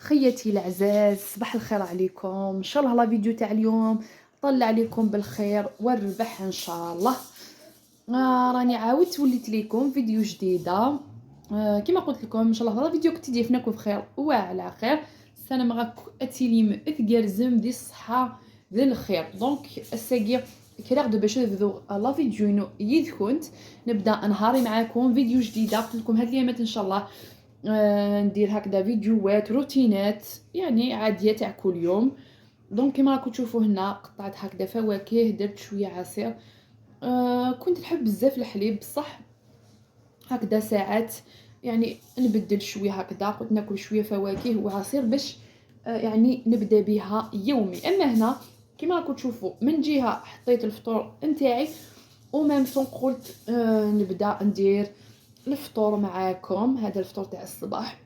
خيتي العزاز، صباح الخير عليكم. ان شاء الله لا فيديو تاع اليوم طلع عليكم بالخير والربح ان شاء الله. راني عاودت وليت ليكم فيديو جديده. كما قلت لكم ان شاء الله لا فيديو كنت ديفناكم بخير وعلى خير. السنه مغاك اتيليم اتقرزم دي الصحه ذي الخير. دونك الساقي كراغ دو باش نبدو لا فيديو يدكنت نبدا نهاري معاكم فيديو جديده. قلت لكم هاد الايامات ان شاء الله ندير هكذا فيديوهات روتينات يعني عاديه تاع كل يوم. دونك كما راكم تشوفوا هنا قطعت هكذا فواكه، درت شويه عصير. كنت نحب بزاف الحليب بصح هكذا ساعات يعني نبدل شويه هكذا، قلت ناكل شويه فواكه وعصير باش يعني نبدا بها يومي. اما هنا كما راكم تشوفوا من جهه حطيت الفطور نتاعي ومام طون قلت نبدا ندير الفطور معاكم. هذا الفطور تاع الصباح،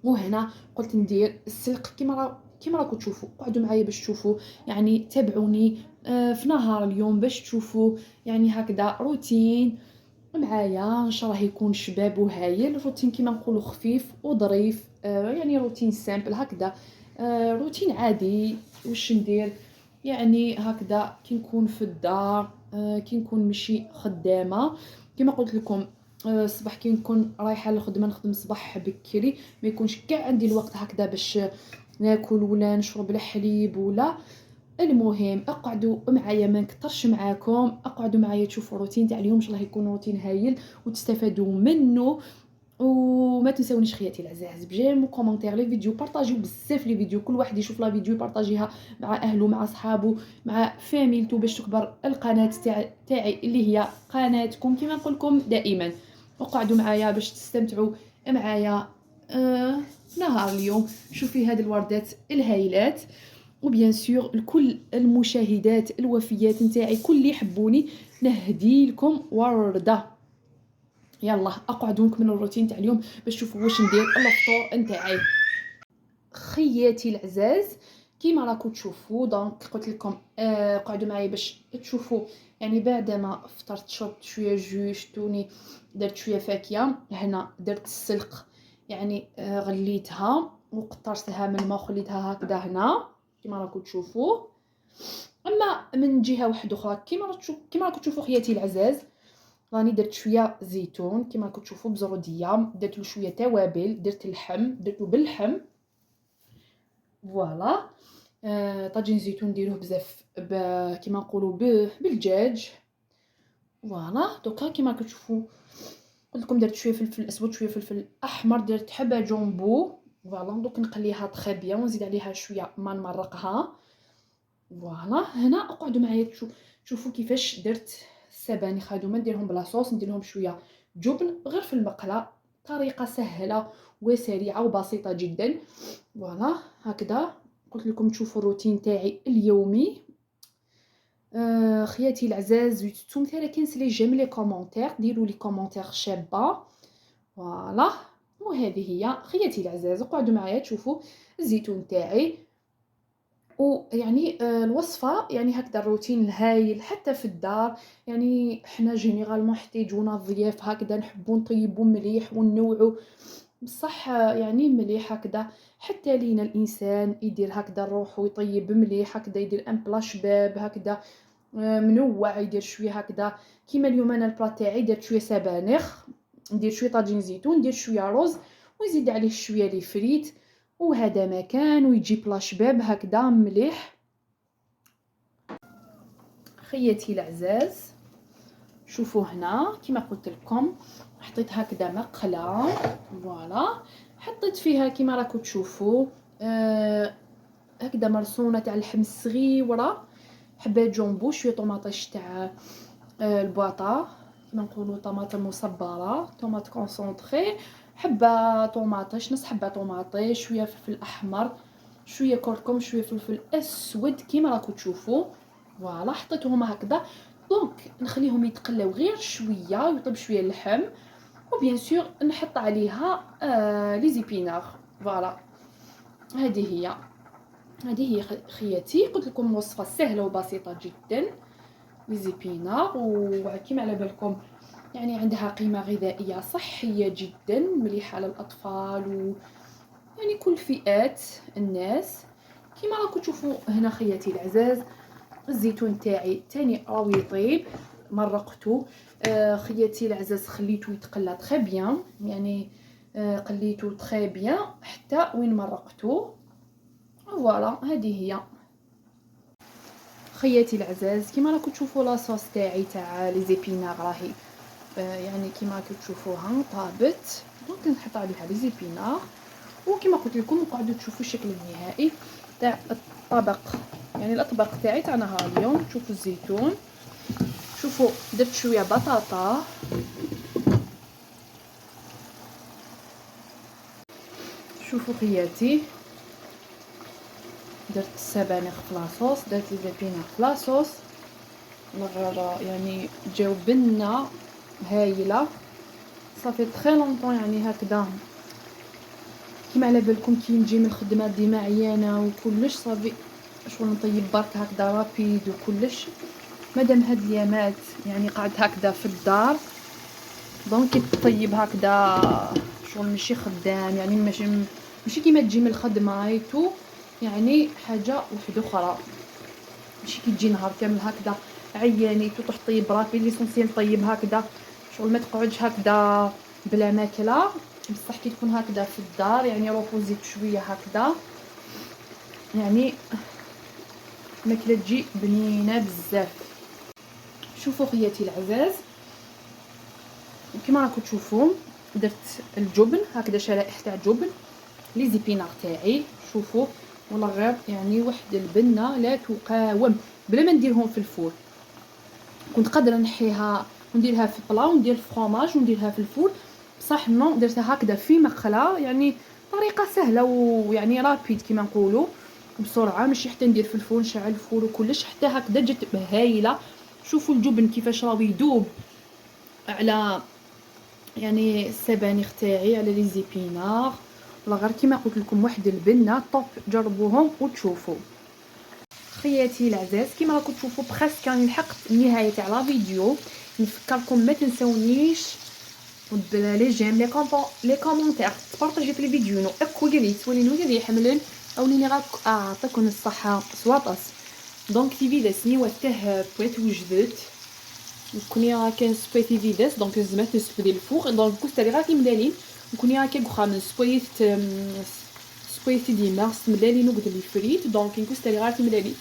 وهنا قلت ندير السلق كيما راكم تشوفوا. قعدوا معايا باش تشوفوا، يعني تابعوني في نهار اليوم باش تشوفوا يعني هكذا روتين معايا ان شاء الله يكون شباب وهايل. روتين كيما نقولوا خفيف وظريف، يعني روتين سامبل هكذا، روتين عادي. واش ندير يعني هكذا كي نكون في الدار، كي نكون ماشي خدامه كما قلت لكم. الصباح كي نكون رايحه للخدمه نخدم صباح بكري، ما يكونش كاع عندي الوقت هكذا باش ناكل ولا نشرب الحليب ولا. المهم اقعدوا معايا، ما نكثرش معاكم، اقعدوا معايا تشوفوا الروتين تاع اليوم ان شاء الله يكون روتين هايل وتستفادوا منه. وما تنساونيش خياتي العزاز بجيم وكومونتير لي فيديو، بارطاجيو بزاف لي فيديو، كل واحد يشوف لا فيديو بارطاجيها مع اهله مع صحابه مع فاميلته باش تكبر القناه تاعي اللي هي قناتكم كما نقول لكم دائما. وقعدوا معايا باش تستمتعوا معايا نهار اليوم. شوفي هاد الوردات الهايلات، وبيان سور لكل المشاهدات الوفيات نتاعي كل اللي يحبوني نهدي لكم ورده. يلا اقعدوا نكملوا الروتين تاع اليوم باش تشوفوا واش ندير الفطور نتاعي. خياتي العزاز كيما راكم تشوفوا، دونك قلت لكم قعدوا معايا باش تشوفوا. يعني بعد ما فطرت شربت شويه جو شتوني، درت شويه فاكهه. هنا درت السلق يعني غليتها وقطرتها من الماء وخليتها هكذا هنا كيما راكم تشوفوا. اما من جهه واحده اخرى كيما راكم تشوفوا خياتي العزاز، راني درت شويه زيتون كيما راكم تشوفوا بزروديه، درت له شويه توابل، درت اللحم درتو باللحم فوالا. طاجين زيتون نديروه بزاف كيما نقولوا بالدجاج فوالا. دوكا كيما راكم تشوفوا قلت لكم درت شويه فلفل اسود شويه فلفل احمر، درت حبه جامبو فوالا. دوك نقليها طري بيان ونزيد عليها شويه ما نمرقها فوالا. هنا اقعدوا معايا تشوفوا كيفاش درت السبانخ هادو، ما نديرهم بلا صوص، ندير لهم شويه جبن غير في المقله. طريقه سهله وسريعه وبسيطه جدا فوالا. هكذا قلت لكم تشوفوا الروتين تاعي اليومي. خياتي العزاز نتوما مثلا كنسلي جيم لي كومونتير، ديروا لي كومونتير شابه فوالا. وهذه هي خياتي العزاز، قعدوا معايا تشوفوا الزيتون تاعي. ويعني الوصفه يعني هكذا الروتين الهايل حتى في الدار. يعني حنا جينيرالمون حتى يجونا الضياف هكذا نحبوا نطيبوا مليح ونوعوا بصح يعني مليح هكذا. حتى لينا الانسان يدير هكذا الروح ويطيب مليح هكذا، يدير ان بلا شباب هكذا منوع، يدير شويه هكذا. كيما اليوم انا البلا تاعي درت شويه سبانخ، ندير شويه طاجين زيتون، ندير شويه رز ويزيد عليه شويه لي فريت، وهذا مكان ويجي بلا شباب هكذا مليح. خياتي العزاز شوفوا هنا كيما قلت لكم حطيت هكذا مقله فوالا، حطيت فيها كيما راكم تشوفوا هكذا مرسونه تاع اللحم الصغيره، حبات جامبو، شويه طوماطيش تاع البواطه كيما نقولوا طماطم مصبره، طوماط كونسونطري، حبه طوماطيش، نص حبه طوماطيش، شويه فلفل احمر، شويه كركم، شويه فلفل اسود كيما راكم تشوفوا فوالا. حطيتهم هكذا دونك نخليهم يتقلاو غير شويه ويطيب شويه اللحم. وبيان سور نحط عليها لي زيبينار فوالا. هذه هي خياتي. قلت لكم وصفه سهله وبسيطه جدا لي زيبينار، وكيما على بالكم يعني عندها قيمه غذائيه صحيه جدا مليحه للاطفال يعني كل فئات الناس. كيما راكم تشوفوا هنا خياتي العزاز، الزيتون تاعي تاني راهو يطيب، مرقته. خياتي العزاز خليته يتقلى تري بيان، يعني قليته تري بيان حتى وين مرقته. فوالا هذه هي خياتي العزاز. كيما راكم تشوفوا لاصوص تاعي تاع لي زيبينار راهي يعني كيما راكم تشوفوها طابت. دونك نحط عليها لي زيبينار، وكما قلت لكم نقعدوا تشوفوا الشكل النهائي تاع الطبق، يعني الاطباق تاعي تاع نهار اليوم. شوفوا الزيتون، شوفوا درت شويه بطاطا، شوفوا خياتي درت السبانخ في لاصوص، درت لي زيبينار في لاصوص. يعني جاو بنه هايله، صافي تري لونطون يعني هكذا. كيما على بالكم كي نجي من الخدمه ديما عيانه وكلش، صافي شغل نطيب برك هكذا رابيد وكلش. مادام هاد اليامات يعني قعدت هكذا في الدار، دونك تطيب هكذا شغل ماشي خدام، يعني ماشي كيما تجي من الخدمه ايتو، يعني حاجه وحده اخرى. ماشي كي تجي نهار كامل هكذا عيانيتو تروح طيب رابيد، ليسونسيال طيب هكذا شغل ما تقعدش هكذا بلا ماكله. بصح كي تكون هكذا في الدار يعني روبوزيت شويه هكذا، يعني ماكله تجي بنينه بزاف. شوفوا خياتي العزاز، كما راكم تشوفوا درت الجبن هكذا، شرائح تاع جبن، لي زيبينار تاعي. شوفوا والله غير يعني واحد البنه لا تقاوم بلا ما نديرهم في الفور. كنت قادره نحيها ونديرها في بلا وندير الفرomاج ونديرها في الفور، بصح نو درتها هكذا في مقله، يعني طريقه سهله ويعني رابيد كيما نقولوا بسرعه، ماشي حتى ندير في الفور نشعل الفور وكلش، حتى هكذا جات هايله. شوفوا الجبن كيفاش راهو يذوب على يعني السبانخ تاعي، على لي زيبينار. ولا غير كيما قلت لكم واحد البنه طوب، جربوهم وتشوفوا. خياتي العزاز كيما راكم تشوفوا بريسك راني لحقت النهايه تاع لا فيديو. نفكركم ما تنسونيش بلي جيم لي كومونتير، تبارطاجيو في لي فيديو نو اكوغري تولي نوري حملن او ني راك اعطيكم الصحه سواطس. دونك في فيداس ني وته بغيت وجدت كوني راكن سبيتي فيداس، دونك زعما سبدي الفوق دونك كنت راكي ملالين كوني راكي غخام سبيتي ديما ملالين وقد لي فريت، دونك كنت راكي ملالين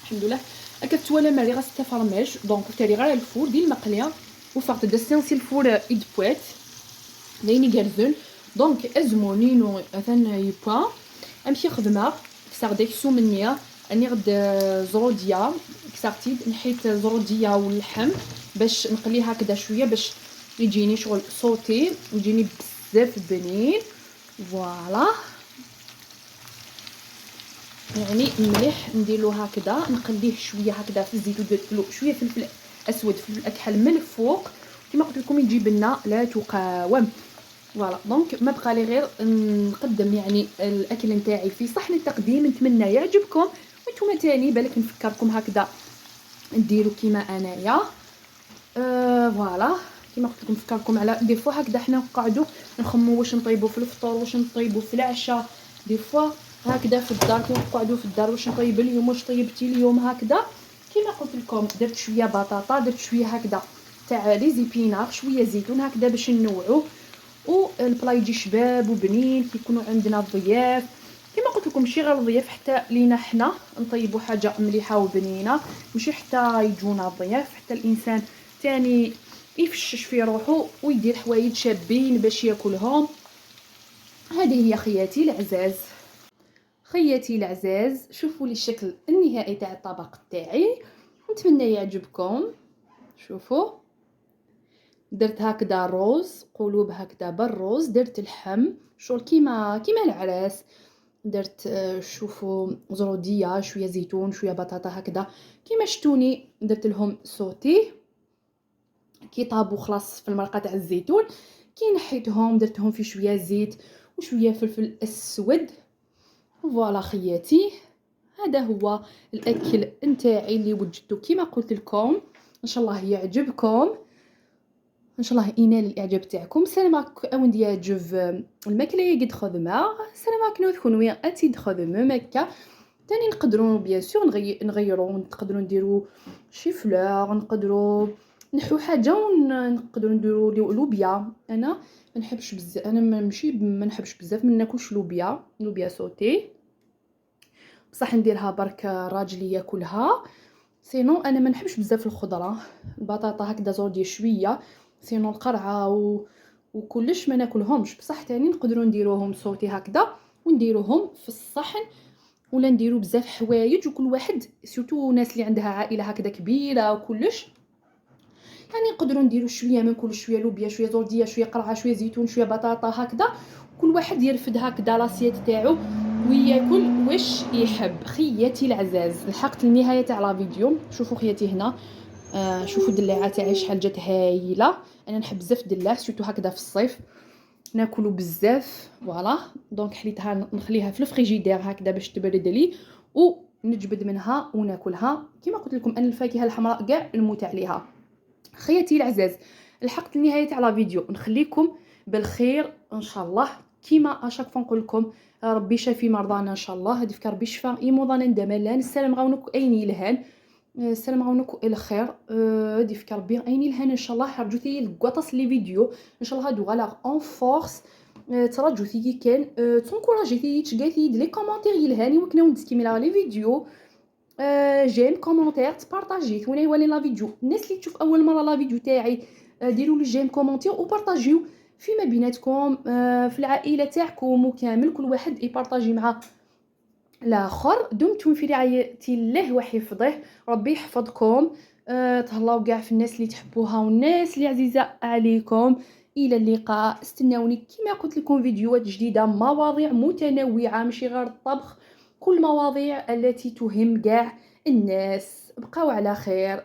الحمد لله. اكدت ولا مالي غاس تفرماج، دونك تاري غير الفور ديال المقليه وفقت دسنسي الفور ايد بويت ليني غارزون. دونك ازمونينو مثلا يبا امشي خدمه كسر ديكسو منيا اني غد زروديه كسرتيد نحيت زروديه واللحم باش نقليه هكذا شويه باش يجيني شغل صوتي ويجيني بزاف بنين. فوالا يعني مليح نديرلو هكذا، نقليه شويه هكذا في الزيت ودرتلو شويه فلفل اسود فلفل اكحل من الفوق كما قلت لكم يجي بنا لا تقاوم. فوالا دونك ما بقى لي غير نقدم يعني الاكل نتاعي في صحن التقديم، نتمنى يعجبكم وانتم تاني بالك نفكركم هكذا نديروا كيما انايا. فوالا كيما قلت لكم نفكركم على دي فوا هكذا حنا نقعدوا نخمو واش نطيبوا في الفطور واش نطيبوا في العشاء، دي فوا هكذا في الدار كي نقعدوا في الدار واش نطيب اليوم واش طيبتي اليوم هكذا. كيما قلت لكم درت شويه بطاطا، درت شويه هكذا تاع لي زيبينار، شويه زيتون هكذا باش نوعوه والبلا يجي شباب وبنين كي يكونوا عندنا ضياف. كما قلت لكم ماشي غير ضياف حتى لينا حنا نطيبوا حاجه مليحه وبنينه، ماشي حتى يجونا ضياف، حتى الانسان تاني يفشش في روحه ويدير حوايج شابين باش ياكلهم. هذه هي خياتي العزاز. خياتي العزاز شوفوا لي الشكل النهائي تاع الطبق تاعي، نتمنى يعجبكم. شوفوا درت هكذا روز قلوب هكذا بالروز، درت اللحم شغل كيما العراس، درت شوفوا زروديه شويه زيتون شويه بطاطا هكذا كيما شتوني، درت لهم صوتي كي طابوا خلاص في المرقه تاع الزيتون، كي نحيتهم درتهم في شويه زيت وشويه فلفل اسود. فوالا خياتي هذا هو الاكل نتاعي اللي وجدته كيما قلت لكم، ان شاء الله يعجبكم. ان شاء الله ينال الاعجاب تاعكم. سلامك اون ديال جوف الماكله يقد خدمه. سلامك نوث كونوي اتي خدمه مكه تاني. نقدروا بيان سور نغيروا، نقدروا نديروا شي فلور، نقدروا نحو حاجه نقدروا نديروا لوبيا. انا ما نحبش بزاف، انا ما نحبش بزاف، ما ناكلش لوبيا سوتي، بصح نديرها برك راجلي ياكلها. سينو انا ما نحبش بزاف الخضره، البطاطا هكذا زودي شويه. سينو القرعه وكلش ما ناكلهمش، بصح تاني نقدروا نديروهم صوتي هكذا ونديروهم في الصحن، ولا نديروا بزاف حوايج. وكل واحد سورتو الناس اللي عندها عائله هكذا كبيره وكلش، يعني نقدروا نديروا شويه من كل، شويه لوبيا، شويه زرديه، شويه قرعه، شويه زيتون، شويه بطاطا هكذا. كل واحد يرفد هكذا لاسيت تاعو وياكل واش يحب. خياتي العزاز، لحقت النهايه تاع لا فيديو. شوفوا خياتي هنا، شوفوا الدلاعه تاعي شحال جات هايله. انا نحب بزاف الدلاع سورتو هكذا في الصيف ناكلو بزاف. فوالا دونك حليتها نخليها في الفريجيدير هكذا باش تبرد لي، ونجبد منها وناكلها. كما قلت لكم انا الفاكهه الحمراء كاع نموت عليها. خياتي العزاز، لحقت النهايه تاع لا فيديو. نخليكم بالخير ان شاء الله. كيما اشاك فنقول لكم ربي شافي مرضانا ان شاء الله. هدفك ربي شفا ايموضان ندملان. السلام غاونك اين يلهان، السلام عليكم الى خير. ديفك ربي ايني الهنا ان شاء الله. رجوتي الكواطاس لي فيديو ان شاء الله هادو غالا اون فورس. ترجوتي كان تنكوراجيتي تشقاتي لي كومونتير يلهاني وكنا ندسكي ميلا لي فيديو. جيم كومونتير تبارطاجي وين يولي لا فيديو. الناس اللي تشوف اول مره لا فيديو تاعي ديروا لي جيم كومونتير وبارطاجيو فيما بيناتكم في العائله تاعكم، وكامل كل واحد يبارطاجي مع الاخر. دمتم في رعايه الله وحفظه. ربي يحفظكم. تهلاو كاع في الناس اللي تحبوها والناس اللي عزيزه عليكم. الى اللقاء، استناوني كما قلت لكم فيديوهات جديده، مواضيع متنوعه ماشي غير الطبخ، كل مواضيع التي تهم كاع الناس. بقاو على خير.